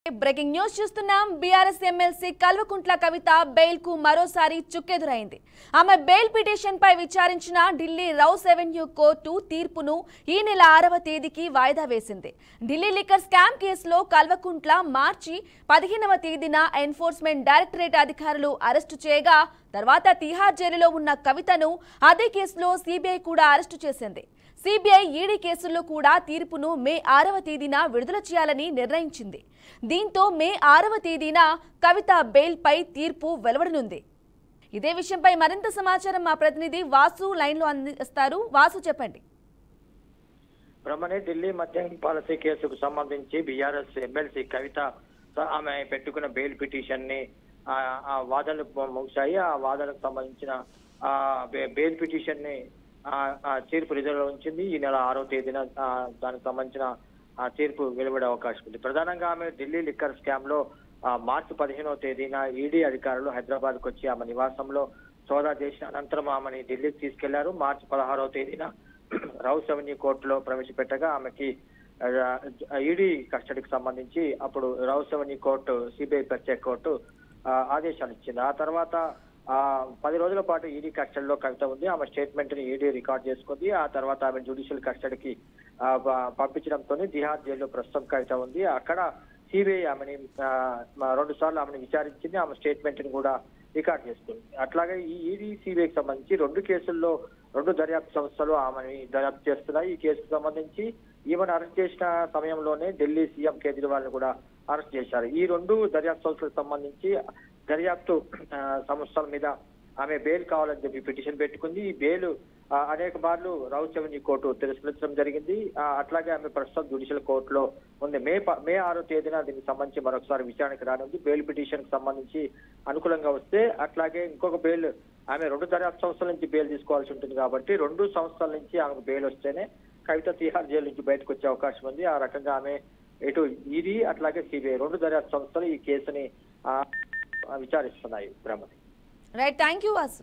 Breaking news చూస్తున్నాం. BRS MLC Kalvakuntla Kavitha bail కు మరోసారి చుక్కెదురైంది. ఆమె బెయిల్ పిటిషన్ పై విచారించిన ఢిల్లీ రౌస్ అవెన్యూ కోర్టు తీర్పును ఈ నెల 6వ తేదీకి వాయిదా వేసింది. ఢిల్లీ లిక్కర్ స్కామ్ కేసులో కల్వకుంట్ల మార్చి 15వ తేదీన ఎన్ఫోర్స్మెంట్ డైరెక్టరేట్ అధికారులు అరెస్టు చేయగా తర్వాత తిహార్ జైలులో ఉన్న కవితను అదే కేసులో సిబిఐ కూడా అరెస్టు చేసింది. సిబిఐ ఈడీ కేసుల్లో కూడా తీర్పును మే 6వ తేదీన విడుదల చేయాలని నిర్ణయించింది. దీంతో మే 6వ తేదీన కవిత బెయిల్ పై తీర్పు వెలువడనుంది. ఇదే విషయంపై మరింత సమాచారం మా ప్రతినిధి వాసు లైన్ లో అందిస్తారు. వాసు, చెప్పండి. బ్రహ్మణి, ఢిల్లీ మద్యం పాలసీ కేసుకు సంబంధించి బీఆర్ఎస్ ఎమ్మెల్సీ కవిత ఆమె పెట్టుకున్న బెయిల్ పిటిషన్ ని ఆ వాదనలు ముగిశాయి. ఆ వాదనకు సంబంధించిన బెయిల్ పిటిషన్ ని తీర్పు రిజర్వ్ ఉంచింది. ఈ నెల 6వ తేదీన దానికి సంబంధించిన తీర్పు వెలువడే అవకాశం ఉంది. ప్రధానంగా ఆమె ఢిల్లీ లిక్కర్ స్కామ్ లో మార్చి 15వ తేదీన ఈడీ అధికారులు హైదరాబాద్ కు వచ్చి ఆమె నివాసంలో సోదా చేసిన అనంతరం ఆమెని ఢిల్లీకి తీసుకెళ్లారు. మార్చి 16వ తేదీన రౌస్ అవెన్యూ కోర్టులో ప్రవేశపెట్టగా ఆమెకి ఈడీ కస్టడీకి సంబంధించి అప్పుడు రౌస్ అవెన్యూ కోర్టు, సిబిఐ ప్రత్యేక కోర్టు ఆదేశాలు ఇచ్చింది. ఆ తర్వాత 10 రోజుల పాటు ఈడీ కస్టడీలో కవిత ఉంది. ఆమె స్టేట్మెంట్ ని ఈడీ రికార్డ్ చేసుకుంది. ఆ తర్వాత ఆమె జ్యుడిషియల్ కస్టడీకి పంపించడంతో తిహార్ జైల్లో ప్రస్తుతం కవిత ఉంది. అక్కడ సిబిఐ ఆమెని 2 సార్లు ఆమెను విచారించింది. ఆమె స్టేట్మెంట్ ని కూడా రికార్డ్ చేసుకుంది. అట్లాగే ఈ ఈడీ సిబిఐకి సంబంధించి 2 కేసుల్లో 2 దర్యాప్తు సంస్థలు ఆమెని దర్యాప్తు చేస్తున్నాయి. ఈ కేసుకు సంబంధించి ఈమెను అరెస్ట్ చేసిన సమయంలోనే ఢిల్లీ సీఎం కేజ్రీవాల్ ను కూడా అరెస్ట్ చేశారు. ఈ 2 దర్యాప్తు సంస్థలకు సంబంధించి దర్యాప్తు సంస్థల మీద ఆమె బెయిల్ కావాలని చెప్పి పిటిషన్ పెట్టుకుంది. ఈ బెయిల్ అనేక మార్లు రౌస్ అవెన్యూ కోర్టు తిరస్కరించడం జరిగింది. అట్లాగే ఆమె ప్రస్తుతం జ్యుడిషియల్ కోర్టులో ఉంది. మే 6వ తేదీన దీనికి సంబంధించి మరొకసారి విచారణకు రానుంది. బెయిల్ పిటిషన్ కు సంబంధించి అనుకూలంగా వస్తే అట్లాగే ఇంకొక బెయిల్ ఆమె 2 దర్యాప్తు సంస్థల నుంచి బెయిల్ తీసుకోవాల్సి ఉంటుంది. కాబట్టి 2 సంస్థల నుంచి ఆమెకు బెయిల్ వస్తేనే కవిత తిహార్ జైలు నుంచి బయటకు వచ్చే అవకాశం ఉంది. ఆ రకంగా ఆమె ఇటు ఈడీ అట్లాగే సిబిఐ 2 దర్యాప్తు సంస్థలు ఈ కేసుని విచారిస్తున్నాయి. బ్రహ్మణి, రైట్, థ్యాంక్ యూ వాసు.